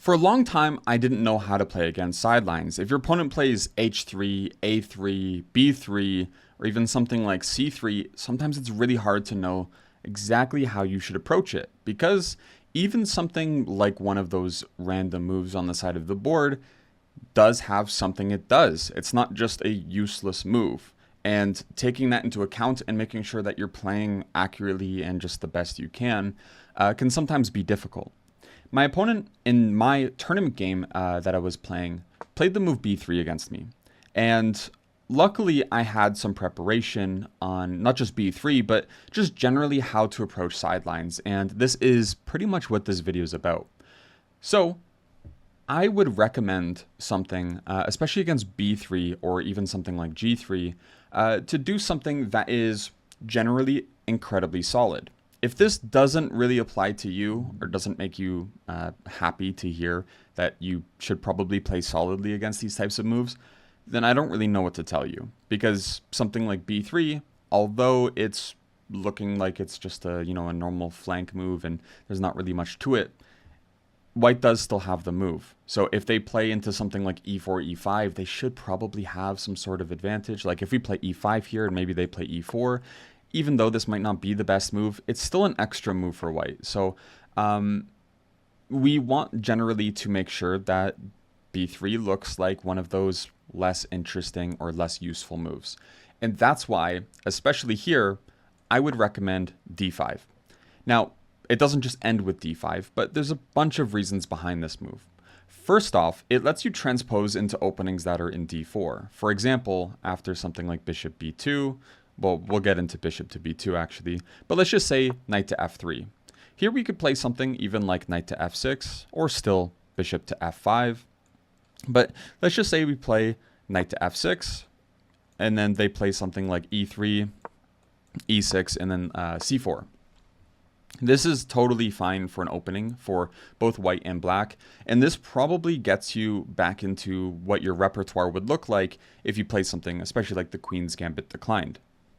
For a long time, I didn't know how to play against sidelines. If your opponent plays h3, a3, b3, or even something like c3, sometimes it's really hard to know exactly how you should approach it, because even something like one of those random moves on the side of the board does have something it does. It's not just a useless move. And taking that into account and making sure that you're playing accurately and just the best you can sometimes be difficult. My opponent in my tournament game that I was playing played the move b3 against me. And luckily I had some preparation on not just b3, but just generally how to approach sidelines. And this is pretty much what this video is about. So I would recommend something, especially against b3 or even something like g3, to do something that is generally incredibly solid. If this doesn't really apply to you or doesn't make you happy to hear that you should probably play solidly against these types of moves, then I don't really know what to tell you. Because something like b3, although it's looking like it's just a normal flank move and there's not really much to it, white does still have the move. So if they play into something like e4, e5, they should probably have some sort of advantage. Like if we play e5 here and maybe they play e4, even though this might not be the best move, it's still an extra move for white. So we want generally to make sure that b3 looks like one of those less interesting or less useful moves. And that's why, especially here, I would recommend d5. Now, it doesn't just end with d5, but there's a bunch of reasons behind this move. First off, it lets you transpose into openings that are in d4. For example, after something like bishop b2, well, we'll get into bishop to b2 actually, but let's just say knight to f3. Here we could play something even like knight to f6, or still bishop to f5. But let's just say we play knight to f6, and then they play something like e3, e6, and then c4. This is totally fine for an opening for both white and black, and this probably gets you back into what your repertoire would look like if you play something, especially like the Queen's Gambit declined.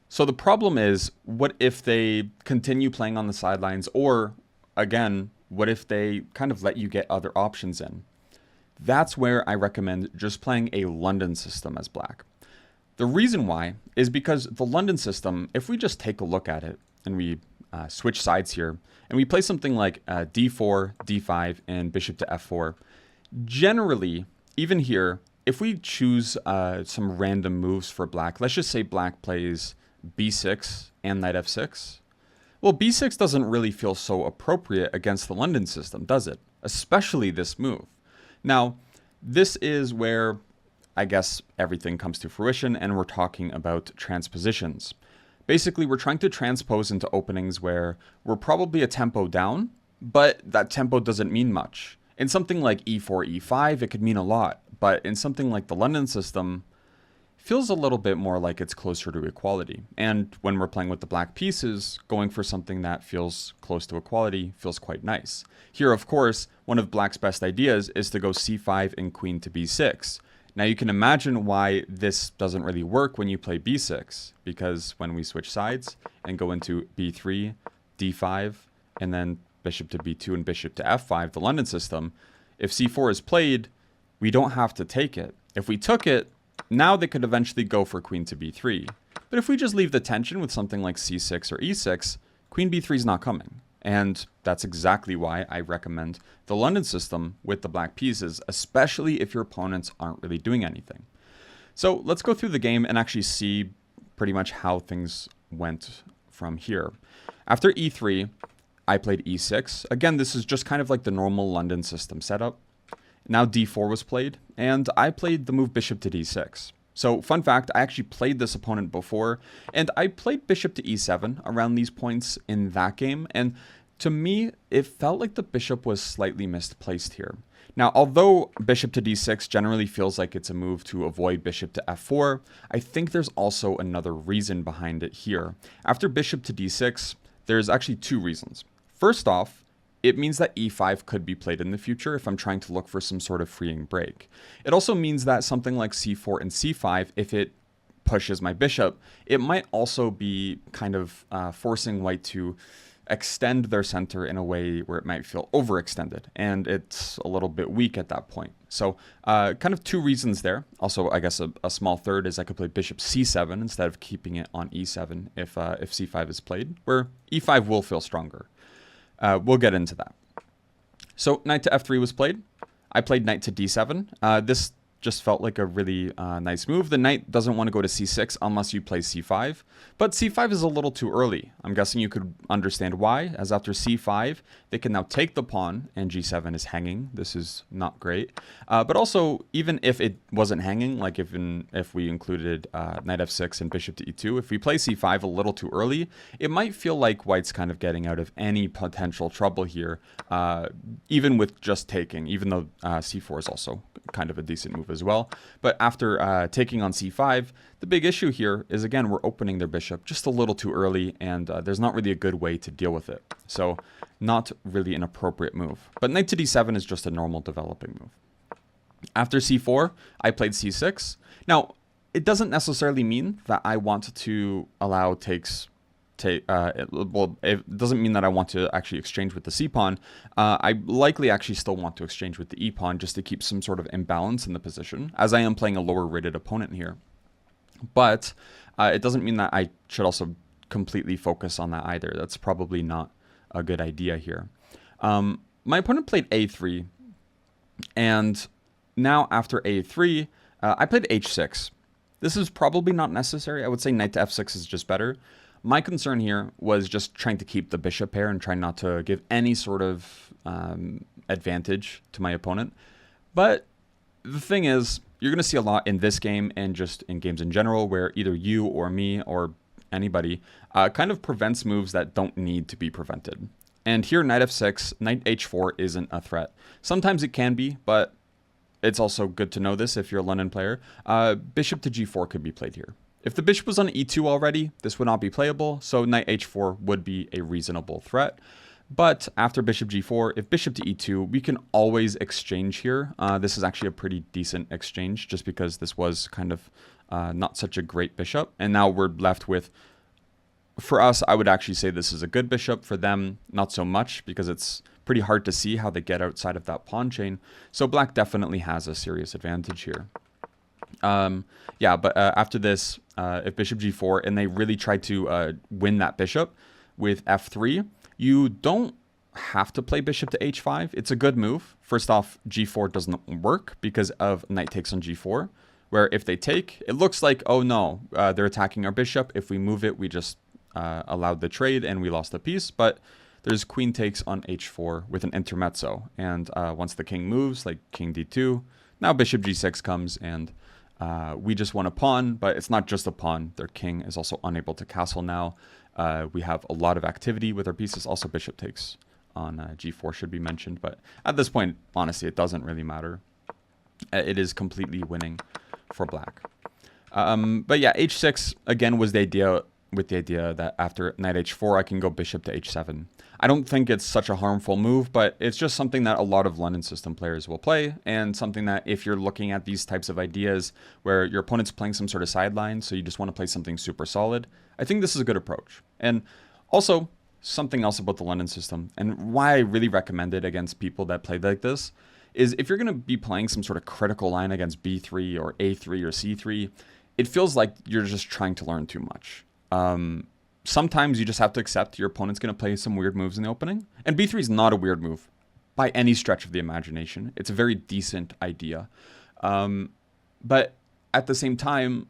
So the problem is, what if they continue playing on the sidelines, or again, what if they kind of let you get other options in? That's where I recommend just playing a London system as black. The reason why is because the London system, if we just take a look at it and we switch sides here and we play something like d4, d5, and bishop to f4, generally, even here, if we choose some random moves for black, let's just say black plays b6 and knight f6. Well, b6 doesn't really feel so appropriate against the London system, does it? Especially this move. Now, this is where I guess everything comes to fruition, and we're talking about transpositions. Basically, we're trying to transpose into openings where we're probably a tempo down, but that tempo doesn't mean much. In something like e4, e5, it could mean a lot, but in something like the London system, feels a little bit more like it's closer to equality. And when we're playing with the black pieces, going for something that feels close to equality feels quite nice. Here, of course, one of black's best ideas is to go c5 and queen to b6. Now you can imagine why this doesn't really work when you play b6, because when we switch sides and go into b3, d5, and then bishop to b2 and bishop to f5, the London system, if c4 is played, we don't have to take it. If we took it, now they could eventually go for queen to b3. But if we just leave the tension with something like c6 or e6, queen b3 is not coming. And that's exactly why I recommend the London system with the black pieces, especially if your opponents aren't really doing anything. So let's go through the game and actually see pretty much how things went from here. After e3, I played e6. Again, this is just kind of like the normal London system setup. Now d4 was played, and I played the move bishop to d6. So, fun fact, I actually played this opponent before, and I played bishop to e7 around these points in that game, and to me, it felt like the bishop was slightly misplaced here. Now, although bishop to d6 generally feels like it's a move to avoid bishop to f4, I think there's also another reason behind it here. After bishop to d6, there's actually two reasons. First off, it means that e5 could be played in the future if I'm trying to look for some sort of freeing break. It also means that something like c4 and c5, if it pushes my bishop, it might also be kind of forcing white to extend their center in a way where it might feel overextended, and it's a little bit weak at that point. So kind of two reasons there. Also, I guess a small third is I could play bishop c7 instead of keeping it on e7 if c5 is played, where e5 will feel stronger. We'll get into that. So knight to f3 was played. I played knight to d7. This just felt like a really nice move. The knight doesn't want to go to c6 unless you play c5, but c5 is a little too early. I'm guessing you could understand why, as after c5, they can now take the pawn, and g7 is hanging. This is not great. But also, even if it wasn't hanging, like if we included knight f6 and bishop to e2, if we play c5 a little too early, it might feel like white's kind of getting out of any potential trouble here, even with just taking, even though c4 is also kind of a decent move as well. But after taking on c5, the big issue here is, again, we're opening their bishop just a little too early, and there's not really a good way to deal with it. So not really an appropriate move. But knight to d7 is just a normal developing move. After c4, I played c6. Now, it doesn't necessarily mean that I want to allow takes. Well, it doesn't mean that I want to actually exchange with the c-pawn. I likely actually still want to exchange with the e-pawn just to keep some sort of imbalance in the position, as I am playing a lower-rated opponent here. But it doesn't mean that I should also completely focus on that either. That's probably not a good idea here. My opponent played a3, and now after a3, I played h6. This is probably not necessary. I would say knight to f6 is just better. My concern here was just trying to keep the bishop pair and trying not to give any sort of advantage to my opponent. But the thing is, you're going to see a lot in this game and just in games in general where either you or me or anybody kind of prevents moves that don't need to be prevented. And here, knight f6, knight h4 isn't a threat. Sometimes it can be, but it's also good to know this if you're a London player. Bishop to g4 could be played here. If the bishop was on e2 already, this would not be playable, so knight h4 would be a reasonable threat. But after bishop g4, if bishop to e2, we can always exchange here. This is actually a pretty decent exchange, just because this was kind of not such a great bishop. And now we're left with, for us, I would actually say this is a good bishop. For them, not so much, because it's pretty hard to see how they get outside of that pawn chain. So black definitely has a serious advantage here. But after this, if bishop g4, and they really try to win that bishop with f3, you don't have to play bishop to h5. It's a good move. First off, g4 doesn't work because of knight takes on g4, where if they take, it looks like, oh no, they're attacking our bishop. If we move it, we just allowed the trade and we lost the piece. But there's queen takes on h4 with an intermezzo. And once the king moves, like king d2, now bishop g6 comes, and we just won a pawn, but it's not just a pawn. Their king is also unable to castle now. We have a lot of activity with our pieces. Also, bishop takes on g4 should be mentioned. But at this point, honestly, it doesn't really matter. It is completely winning for black. But yeah, h6, again, was the idea that after knight h4, I can go bishop to h7. I don't think it's such a harmful move, but it's just something that a lot of London system players will play, and something that if you're looking at these types of ideas where your opponent's playing some sort of sideline, so you just want to play something super solid, I think this is a good approach. And also, something else about the London system, and why I really recommend it against people that play like this, is if you're going to be playing some sort of critical line against b3 or a3 or c3, it feels like you're just trying to learn too much. Sometimes you just have to accept your opponent's going to play some weird moves in the opening. And b3 is not a weird move by any stretch of the imagination. It's a very decent idea. But at the same time,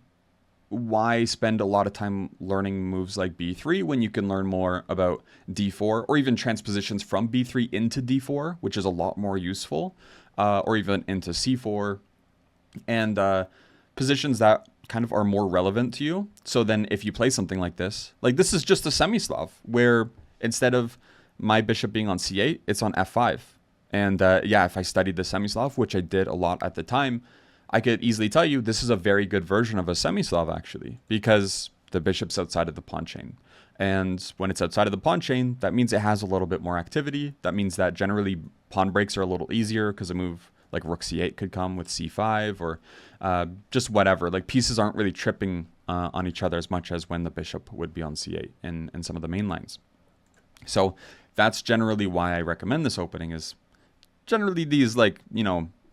why spend a lot of time learning moves like b3 when you can learn more about d4, or even transpositions from b3 into d4, which is a lot more useful, or even into c4, and positions that kind of are more relevant to you. So then if you play something like this is just a semi-Slav, where instead of my bishop being on c8, it's on f5. And if I studied the semi-Slav, which I did a lot at the time, I could easily tell you this is a very good version of a semi-Slav, actually, because the bishop's outside of the pawn chain. And when it's outside of the pawn chain, that means it has a little bit more activity. That means that generally pawn breaks are a little easier, because a move like rook c8 could come with c5, or just whatever. Like, pieces aren't really tripping on each other as much as when the bishop would be on c8 in some of the main lines. So that's generally why I recommend this opening. Is generally these, like,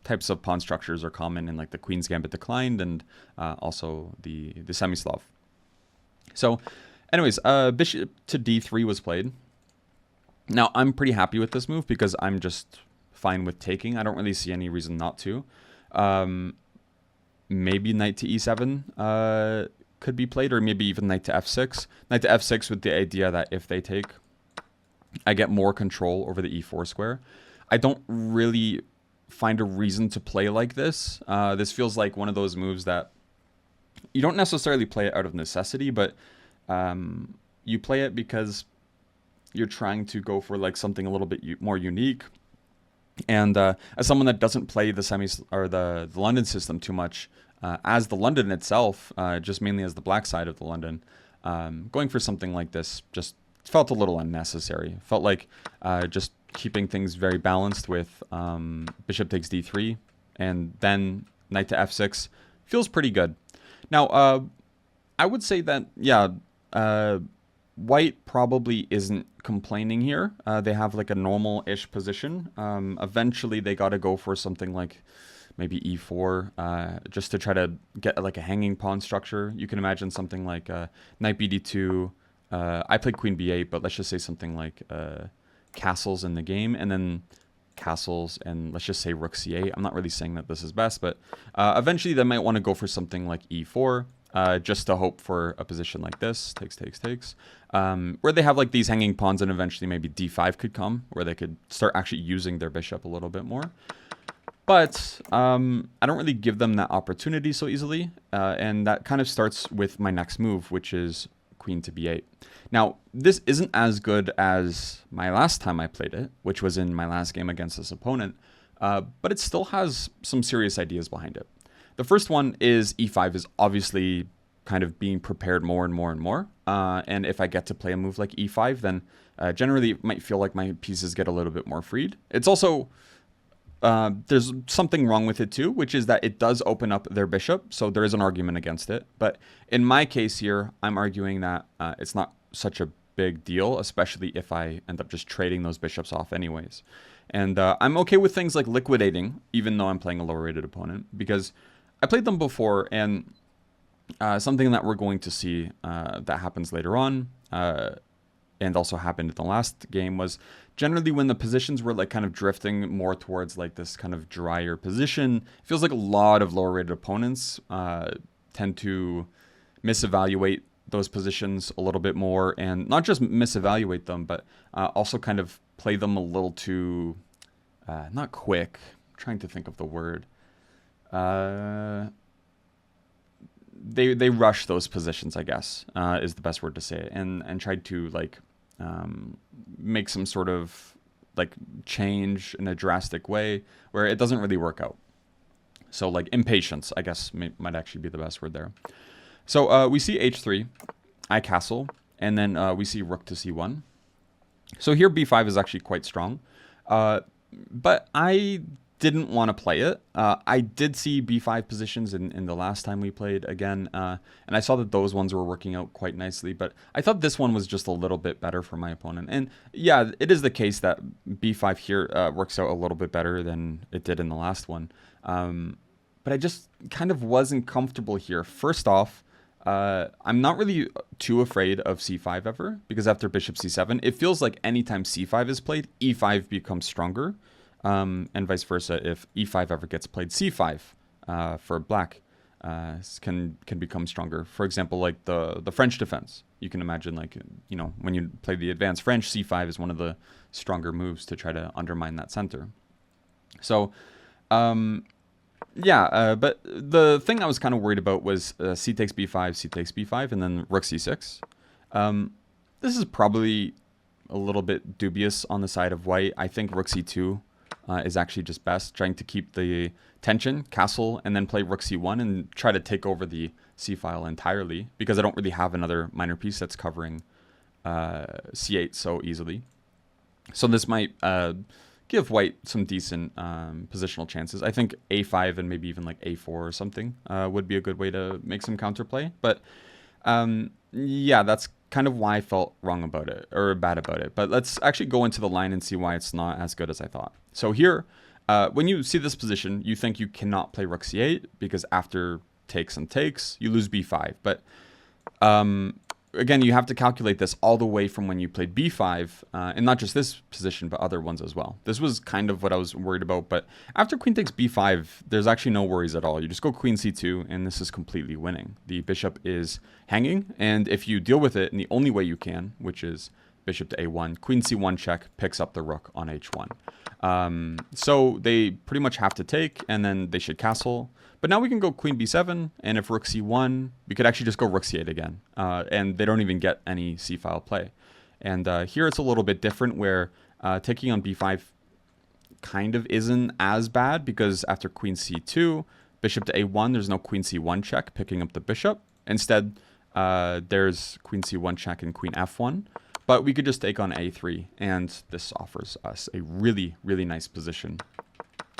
types of pawn structures are common in like the Queen's Gambit Declined and also the Semi-Slav. So anyways, bishop to d3 was played. Now I'm pretty happy with this move because I'm just fine with taking. I don't really see any reason not to. Maybe knight to e7 could be played, or maybe even knight to f6. Knight to f6 with the idea that if they take, I get more control over the e4 square. I don't really find a reason to play like this. This feels like one of those moves that you don't necessarily play it out of necessity, but you play it because you're trying to go for like something a little bit more unique. And as someone that doesn't play the the London system too much, as the London itself, just mainly as the black side of the London, going for something like this just felt a little unnecessary. Felt like just keeping things very balanced with bishop takes d3 and then knight to f6 feels pretty good. Now, I would say that, yeah, white probably isn't complaining here. They have like a normal-ish position. Eventually, they got to go for something like maybe e4 just to try to get like a hanging pawn structure. You can imagine something like knight bd2. I played queen b8, but let's just say something like castles in the game, and then castles and let's just say rook c8. I'm not really saying that this is best, but eventually they might want to go for something like e4. Just to hope for a position like this, takes, where they have like these hanging pawns, and eventually maybe d5 could come, where they could start actually using their bishop a little bit more. But I don't really give them that opportunity so easily, and that kind of starts with my next move, which is queen to b8. Now, this isn't as good as my last time I played it, which was in my last game against this opponent, but it still has some serious ideas behind it. The first one is e5 is obviously kind of being prepared more and more and more. And if I get to play a move like e5, then generally it might feel like my pieces get a little bit more freed. It's also, there's something wrong with it too, which is that it does open up their bishop. So there is an argument against it. But in my case here, I'm arguing that it's not such a big deal, especially if I end up just trading those bishops off anyways. And I'm okay with things like liquidating, even though I'm playing a lower rated opponent, because I played them before, and something that we're going to see that happens later on, and also happened in the last game, was generally when the positions were like kind of drifting more towards like this kind of drier position. It feels like a lot of lower rated opponents tend to misevaluate those positions a little bit more, and not just misevaluate them, but also kind of play them a little too, not quick. I'm trying to think of the word. They rush those positions, I guess, is the best word to say it, and tried to like make some sort of like change in a drastic way where it doesn't really work out. So like impatience, I guess, might actually be the best word there. So we see h3, I castle, and then we see rook to c1. So here b5 is actually quite strong, but I didn't want to play it. I did see b5 positions in the last time we played again, and I saw that those ones were working out quite nicely, but I thought this one was just a little bit better for my opponent. And yeah, it is the case that b5 here works out a little bit better than it did in the last one. But I just kind of wasn't comfortable here. First off, I'm not really too afraid of c5 ever, because after bishop c7, it feels like anytime c5 is played, e5 becomes stronger. And vice versa, if e5 ever gets played, c5 for black can become stronger. For example, like the French defense. You can imagine, like, you know, when you play the advanced French, c5 is one of the stronger moves to try to undermine that center. So, yeah, but the thing I was kind of worried about was c takes b5, and then rook c6. This is probably a little bit dubious on the side of white. I think rook c2 is actually just best, trying to keep the tension, castle, and then play rook c1 and try to take over the c file entirely, because I don't really have another minor piece that's covering c8 so easily. So this might give white some decent positional chances. I think a5 and maybe even like a4 or something would be a good way to make some counterplay. But yeah, that's kind of why I felt wrong about it, or bad about it. But let's actually go into the line and see why it's not as good as I thought. So here, when you see this position, you think you cannot play rook c8 because after takes and takes, you lose b5. But again, you have to calculate this all the way from when you played b5, and not just this position, but other ones as well. This was kind of what I was worried about, but after queen takes b5, there's actually no worries at all. You just go queen c2, and this is completely winning. The bishop is hanging, and if you deal with it in the only way you can, which is bishop to a1, queen c1 check picks up the rook on h1. So they pretty much have to take, and then they should castle. But now we can go queen b7, and if rook c1, we could actually just go rook c8 again. And they don't even get any c-file play. And here it's a little bit different, where taking on b5 kind of isn't as bad, because after queen c2, bishop to a1, there's no queen c1 check picking up the bishop. Instead, there's queen c1 check and queen f1. But we could just take on a3, and this offers us a really, really nice position.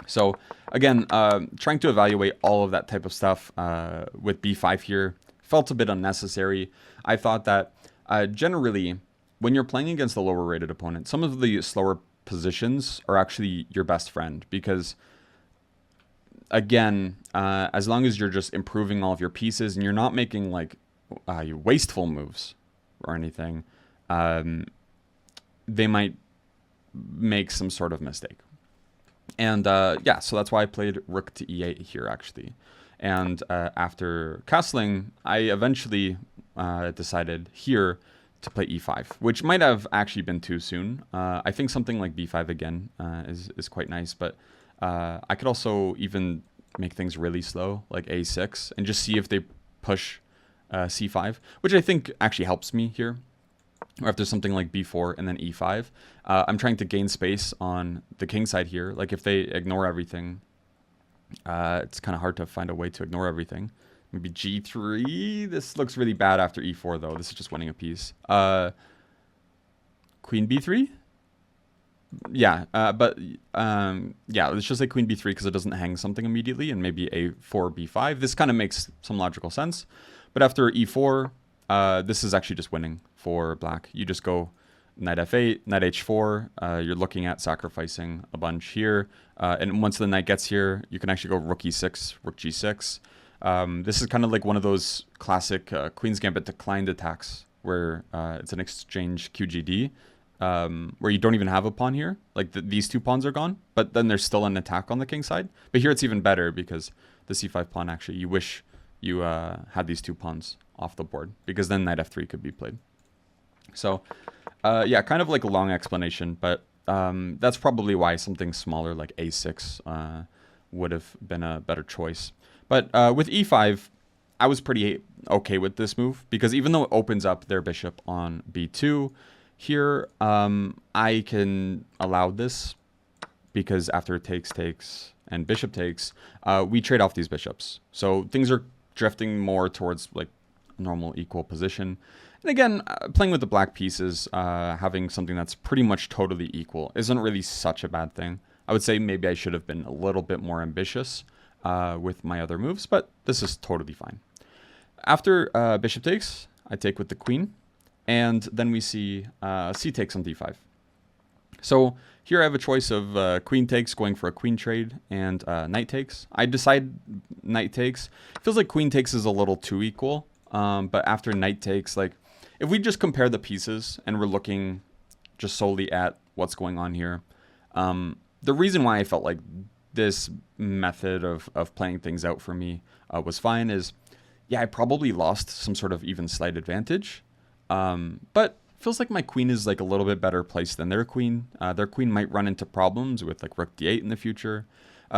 So again, trying to evaluate all of that type of stuff with b5 here felt a bit unnecessary. I thought that generally, when you're playing against a lower rated opponent, some of the slower positions are actually your best friend, because again, as long as you're just improving all of your pieces and you're not making like wasteful moves or anything, they might make some sort of mistake. And yeah, so that's why I played rook to e8 here, actually. And after castling, I eventually decided here to play e5, which might have actually been too soon. I think something like b5 again is quite nice, but I could also even make things really slow, like a6, and just see if they push c5, which I think actually helps me here. Or if there's something like b4 and then e5, I'm trying to gain space on the king side here. Like if they ignore everything, it's kind of hard to find a way to ignore everything. Maybe g3. This looks really bad after e4 though. This is just winning a piece. Queen b3. Yeah, but yeah, let's just say queen b3 because it doesn't hang something immediately, and maybe a4 b5. This kind of makes some logical sense. But after e4, this is actually just winning for black. You just go knight f8, knight h4. You're looking at sacrificing a bunch here. And once the knight gets here, you can actually go rook e6, rook g6. This is kind of like one of those classic Queen's Gambit declined attacks where it's an exchange QGD, where you don't even have a pawn here. Like these two pawns are gone, but then there's still an attack on the king side. But here it's even better because the c5 pawn, actually, you wish you had these two pawns off the board, because then knight f3 could be played. So yeah, kind of like a long explanation, but that's probably why something smaller like a6 would have been a better choice. But with e5, I was pretty okay with this move, because even though it opens up their bishop on b2, here I can allow this, because after takes, and bishop takes, we trade off these bishops. So things are drifting more towards like normal equal position. And again, playing with the black pieces, having something that's pretty much totally equal isn't really such a bad thing. I would say maybe I should have been a little bit more ambitious with my other moves, but this is totally fine. After bishop takes, I take with the queen, and then we see c takes on d5. So here I have a choice of queen takes, going for a queen trade, and knight takes. I decide knight takes. Feels like queen takes is a little too equal, but after knight takes, like, if we just compare the pieces and we're looking just solely at what's going on here, the reason why I felt like this method of playing things out for me was fine is, yeah, I probably lost some sort of even slight advantage, but feels like my queen is like a little bit better placed than their queen. Their queen might run into problems with like rook d8 in the future.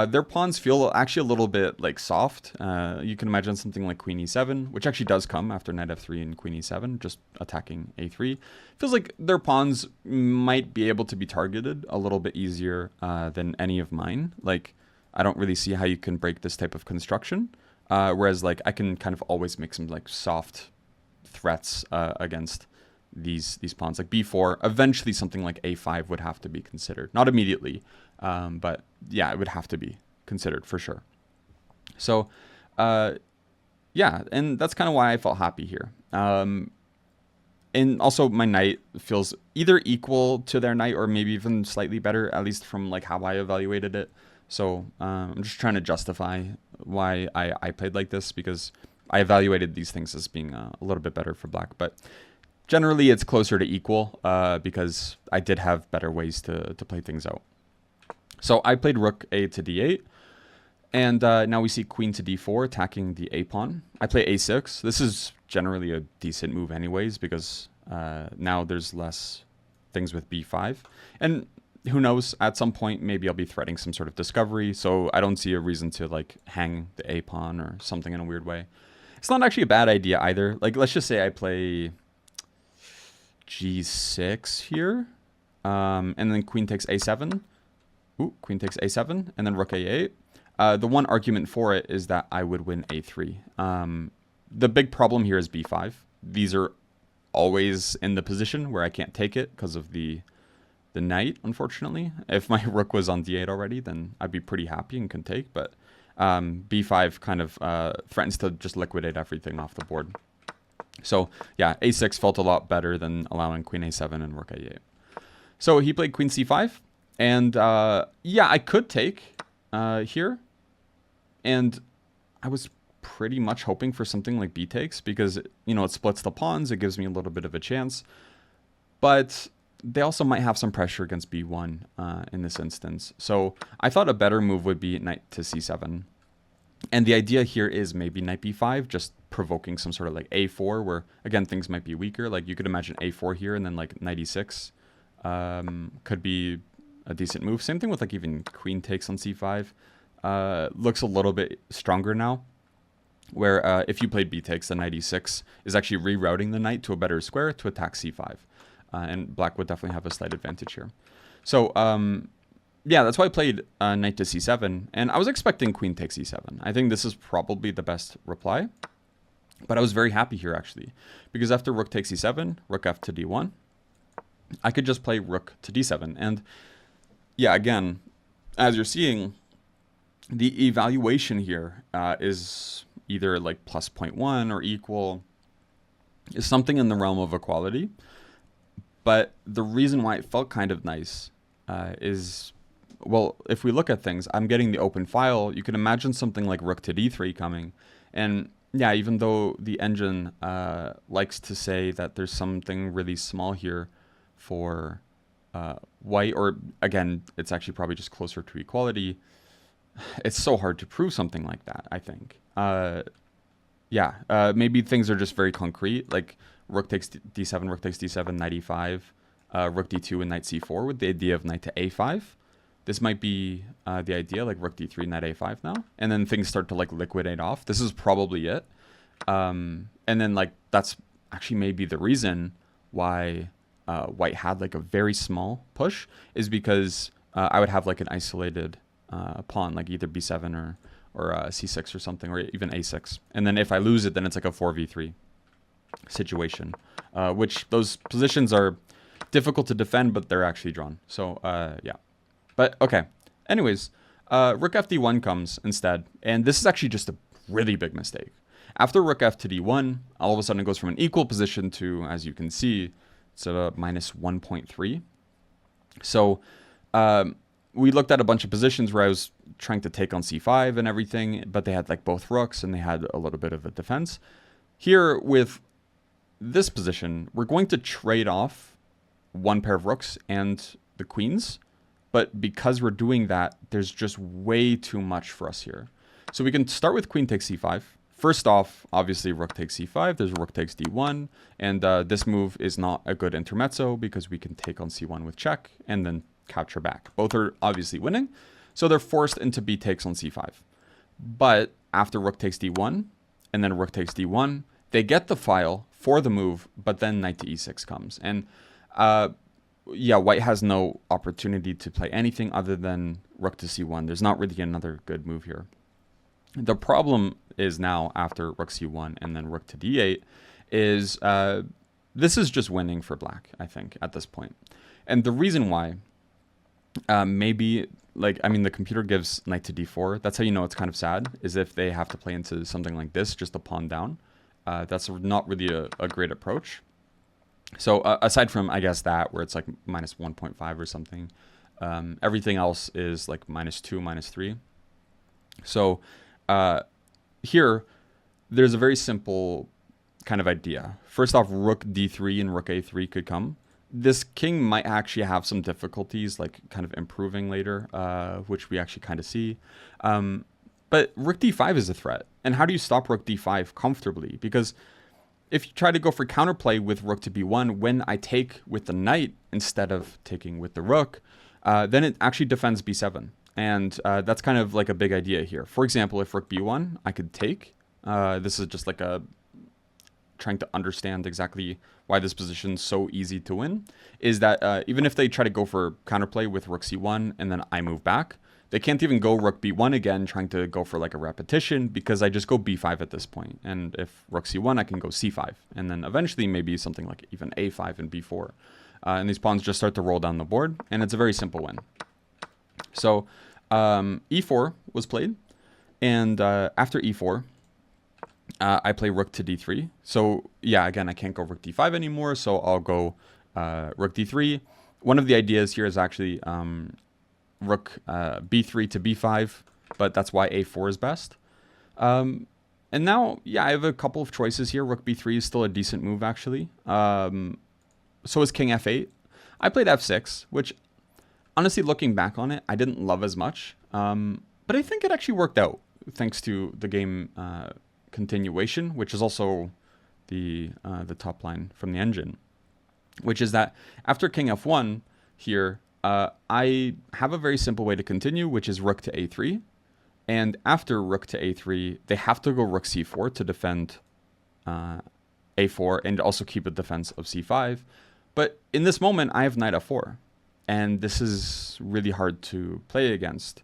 Their pawns feel actually a little bit like soft. You can imagine something like queen e7, which actually does come after knight f3 and queen e7, just attacking a3. Feels like their pawns might be able to be targeted a little bit easier than any of mine. Like, I don't really see how you can break this type of construction. Whereas like I can kind of always make some like soft threats against these pawns, like b4. Eventually something like a5 would have to be considered, not immediately, but yeah, it would have to be considered for sure. So yeah, and that's kind of why I felt happy here. And also my knight feels either equal to their knight or maybe even slightly better, at least from like how I evaluated it. So I'm just trying to justify why I played like this, because I evaluated these things as being a little bit better for black. But generally it's closer to equal because I did have better ways to play things out. So I played rook a to d8. And now we see queen to d4 attacking the a pawn. I play a6. This is generally a decent move anyways, because now there's less things with b5. And who knows, at some point maybe I'll be threading some sort of discovery, so I don't see a reason to like hang the a pawn or something in a weird way. It's not actually a bad idea either. Like, let's just say I play g6 here, and then queen takes a7. Ooh, queen takes a7, and then rook a8. The one argument for it is that I would win a3. The big problem here is b5. These are always in the position where I can't take it because of the knight, unfortunately. If my rook was on d8 already, then I'd be pretty happy and can take, but b5 kind of threatens to just liquidate everything off the board. So yeah, a6 felt a lot better than allowing queen a7 and rook a8. So he played queen c5, and yeah, I could take here, and I was pretty much hoping for something like b takes, because, you know, it splits the pawns, it gives me a little bit of a chance, but they also might have some pressure against b1 in this instance. So I thought a better move would be knight to c7. And the idea here is maybe knight b5, just provoking some sort of like a4, where, again, things might be weaker. Like, you could imagine a4 here, and then like knight e6 could be a decent move. Same thing with like even queen takes on c5. Looks a little bit stronger now, where if you played b takes, the knight e6 is actually rerouting the knight to a better square to attack c5. And black would definitely have a slight advantage here. So yeah, that's why I played knight to c7, and I was expecting queen takes e7. I think this is probably the best reply, but I was very happy here actually, because after rook takes e7, rook f to d1, I could just play rook to d7. And yeah, again, as you're seeing, the evaluation here is either like plus 0.1 or equal, is something in the realm of equality. But the reason why it felt kind of nice is, well, if we look at things, I'm getting the open file. You can imagine something like rook to d3 coming. And yeah, even though the engine likes to say that there's something really small here for white, or again, it's actually probably just closer to equality, it's so hard to prove something like that, I think. Yeah, maybe things are just very concrete, like rook takes d7, rook takes d7, knight e5, rook d2, and knight c4 with the idea of knight to a5. This might be the idea, like rook d3, knight a5 now. And then things start to like liquidate off. This is probably it. And then like that's actually maybe the reason why white had like a very small push, is because I would have like an isolated pawn, like either b7 or c6 or something, or even a6. And then if I lose it, then it's like a 4v3 situation, which those positions are difficult to defend, but they're actually drawn. So yeah, but okay. Anyways, rook f d1 comes instead, and this is actually just a really big mistake. After rook f to d1, all of a sudden it goes from an equal position to, as you can see, it's a minus 1.3. So we looked at a bunch of positions where I was trying to take on c5 and everything, but they had like both rooks and they had a little bit of a defense. Here with this position, we're going to trade off one pair of rooks and the queens, but because we're doing that, there's just way too much for us here. So we can start with queen takes c5. First off, obviously rook takes c5, there's rook takes d1, and this move is not a good intermezzo because we can take on c1 with check and then capture back. Both are obviously winning, so they're forced into b takes on c5. But after rook takes d1 and then rook takes d1, they get the file for the move, but then knight to e6 comes. And yeah, white has no opportunity to play anything other than rook to c1. There's not really another good move here. The problem is now after rook c1 and then rook to d8 is this is just winning for black, I think, at this point. And the reason why, maybe, like, I mean, the computer gives knight to d4. That's how you know it's kind of sad, is if they have to play into something like this, just a pawn down. That's not really a great approach. So aside from, I guess, that where it's like minus 1.5 or something, everything else is like -2, -3. So here, there's a very simple kind of idea. First off, rook d3 and rook a3 could come. This king might actually have some difficulties, like kind of improving later, which we actually kind of see. But rook d5 is a threat. And how do you stop rook d5 comfortably? Because if you try to go for counterplay with rook to b1 when I take with the knight instead of taking with the rook, then it actually defends b7. And that's kind of like a big idea here. For example, if rook b1, I could take. This is just like a trying to understand exactly why this position is so easy to win, is that even if they try to go for counterplay with rook c1 and then I move back, they can't even go rook b1 again trying to go for like a repetition, because I just go b5 at this point. And if rook c1, I can go c5. And then eventually maybe something like even a5 and b4. And these pawns just start to roll down the board, and it's a very simple win. So e4 was played, and after e4, I play rook to d3. So yeah, again, I can't go rook d5 anymore, so I'll go rook d3. One of the ideas here is actually rook b3 to b5, but that's why a4 is best. And now, yeah, I have a couple of choices here. Rook b3 is still a decent move, actually. So is king f8. I played f6, which, honestly, looking back on it, I didn't love as much. But I think it actually worked out, thanks to the game continuation, which is also the top line from the engine, which is that after king f1 here, I have a very simple way to continue, which is rook to a3. And after rook to a3, they have to go rook c4 to defend a4 and also keep a defense of c5. But in this moment, I have knight f4. And this is really hard to play against.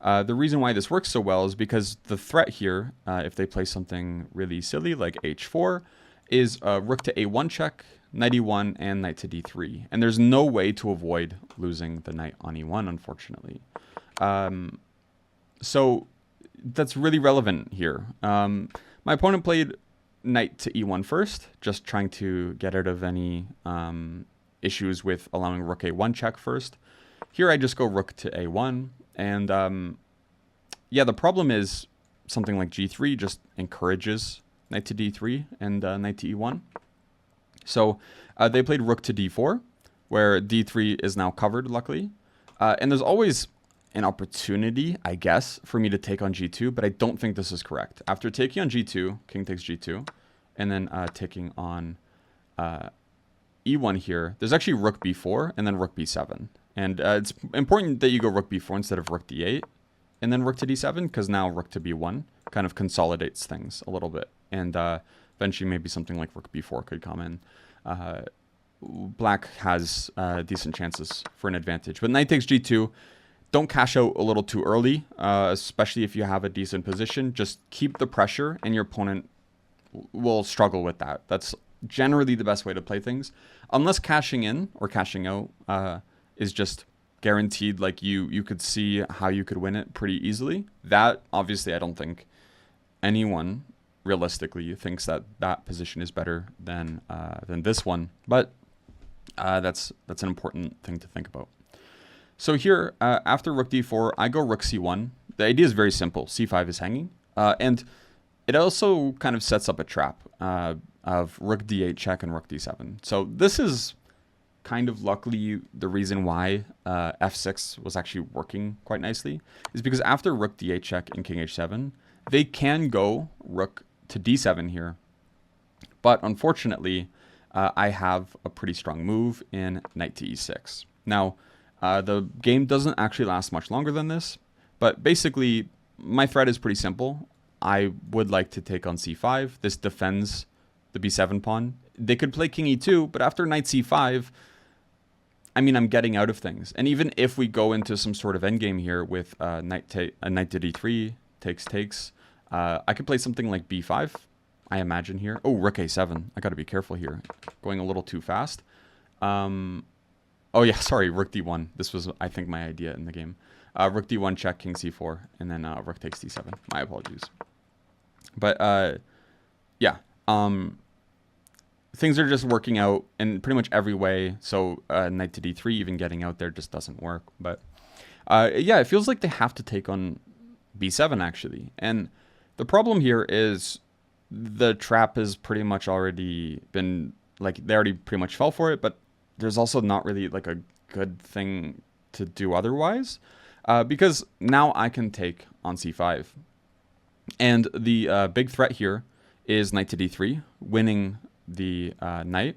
The reason why this works so well is because the threat here, if they play something really silly like h4, is rook to a1 check, knight e1, and knight to d3. And there's no way to avoid losing the knight on e1, unfortunately. So that's really relevant here. My opponent played knight to e1 first, just trying to get out of any issues with allowing rook a1 check first. Here I just go rook to a1. And yeah, the problem is something like g3 just encourages knight to d3 and knight to e1. So they played rook to d4, where d3 is now covered, luckily. And there's always an opportunity, I guess, for me to take on g2, but I don't think this is correct. After taking on g2, king takes g2, and then taking on e1 here, there's actually rook b4 and then rook b7. And it's important that you go rook b4 instead of rook d8 and then rook to d7, because now rook to b1 kind of consolidates things a little bit. And eventually maybe something like rook b4 could come in. Black has decent chances for an advantage. But knight takes g2. Don't cash out a little too early, especially if you have a decent position. Just keep the pressure, and your opponent will struggle with that. That's generally the best way to play things. Unless cashing in or cashing out is just guaranteed, like you could see how you could win it pretty easily. That, obviously, I don't think anyone realistically thinks that that position is better than this one. But that's an important thing to think about. So here, after rook d4, I go rook c1. The idea is very simple. c5 is hanging. And it also kind of sets up a trap of rook d8 check and rook d7. So this is kind of luckily the reason why f6 was actually working quite nicely, is because after rook d8 check and king h7, they can go rook to d7 here. But unfortunately, I have a pretty strong move in knight to e6. Now, the game doesn't actually last much longer than this, but basically, my threat is pretty simple. I would like to take on c5. This defends the b7 pawn. They could play king e2, but after knight c5, I mean, I'm getting out of things. And even if we go into some sort of endgame here with knight to d3, takes, I could play something like b5, I imagine here. Oh, rook a7. I got to be careful here. Going a little too fast. Oh, yeah, sorry, rook d1. This was, I think, my idea in the game. Rook d1 check, king c4, and then rook takes d7. My apologies. But, yeah. things are just working out in pretty much every way. So knight to d3, even getting out there just doesn't work. But yeah, it feels like they have to take on b7 actually. And the problem here is the trap has pretty much already been, like, they already pretty much fell for it, but there's also not really like a good thing to do otherwise, because now I can take on c5. And the big threat here is knight to d3, winning the knight.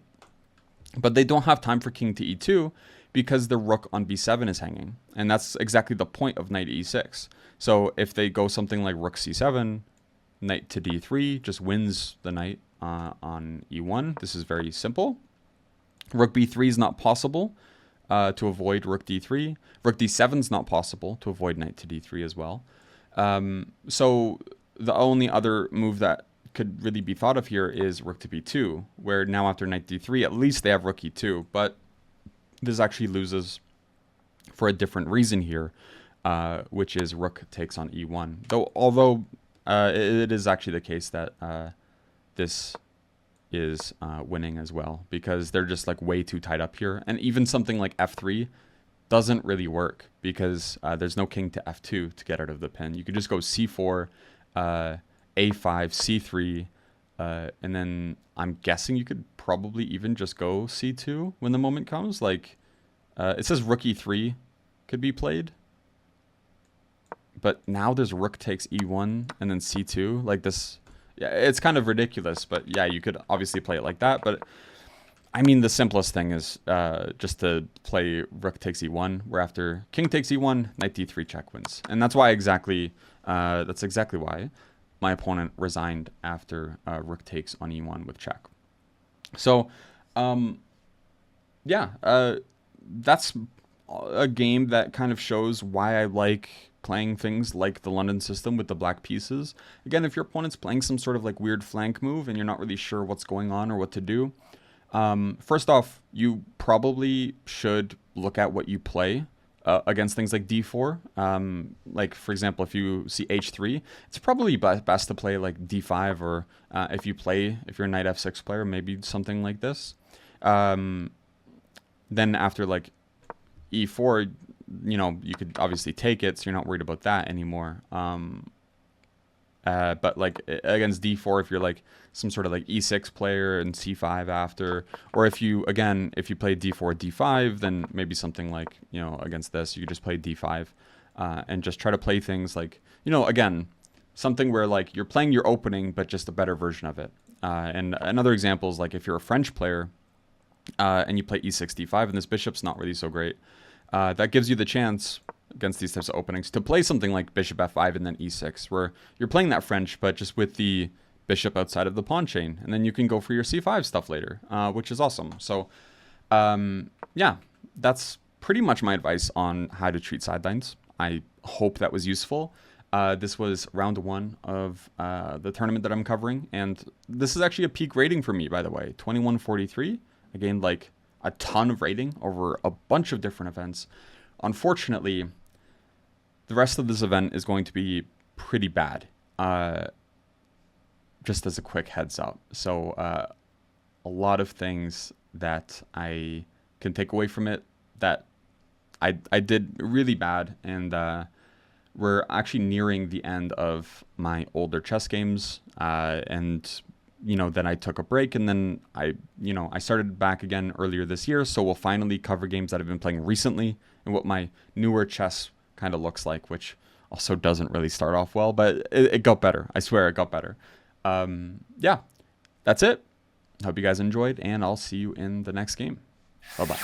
But they don't have time for king to e2 because the rook on b7 is hanging. And that's exactly the point of knight e6. So if they go something like rook c7, knight to d3 just wins the knight on e1. This is very simple. Rook b3 is not possible to avoid rook d3. Rook d7 is not possible to avoid knight to d3 as well. So the only other move that could really be thought of here is rook to b2, where now after knight d3, at least they have rook e2, but this actually loses for a different reason here, which is rook takes on e1. Although it is actually the case that this is winning as well, because they're just like way too tied up here. And even something like f3 doesn't really work because there's no king to f2 to get out of the pin. You could just go c4, a5, c3, and then I'm guessing you could probably even just go c2 when the moment comes. Like it says rook e3 could be played, but now there's rook takes e1 and then c2. Like this, yeah, it's kind of ridiculous, but yeah, you could obviously play it like that. But I mean, the simplest thing is just to play rook takes e1, where after king takes e1, knight d3 check wins. And that's why that's exactly why my opponent resigned after rook takes on e1 with check. So, yeah, that's a game that kind of shows why I like playing things like the London system with the black pieces. Again, if your opponent's playing some sort of like weird flank move and you're not really sure what's going on or what to do, first off, you probably should look at what you play against things like d4. Like, for example, if you see h3, it's probably best to play like d5, or if you're a knight f6 player, maybe something like this. Then after like e4, you could obviously take it, so you're not worried about that anymore. But like against d4, if you're like some sort of like e6 player and c5 after, or if you play d4, d5, then maybe something like, against this, you could just play d5 and just try to play things like, again, something where like you're playing your opening, but just a better version of it. And another example is like if you're a French player and you play e6, d5, and this bishop's not really so great, that gives you the chance against these types of openings to play something like bishop f5 and then e6, where you're playing that French, but just with the bishop outside of the pawn chain. And then you can go for your c5 stuff later, which is awesome. So, yeah, that's pretty much my advice on how to treat sidelines. I hope that was useful. This was round 1 of the tournament that I'm covering. And this is actually a peak rating for me, by the way, 2143. I gained like a ton of rating over a bunch of different events. Unfortunately, the rest of this event is going to be pretty bad, just as a quick heads up. So a lot of things that I can take away from it that I did really bad, and we're actually nearing the end of my older chess games, and then I took a break, and then I started back again earlier this year. So we'll finally cover games that I've been playing recently and what my newer chess kind of looks like, which also doesn't really start off well, but it got better. I swear it got better. Yeah, that's it. Hope you guys enjoyed, and I'll see you in the next game. Bye-bye.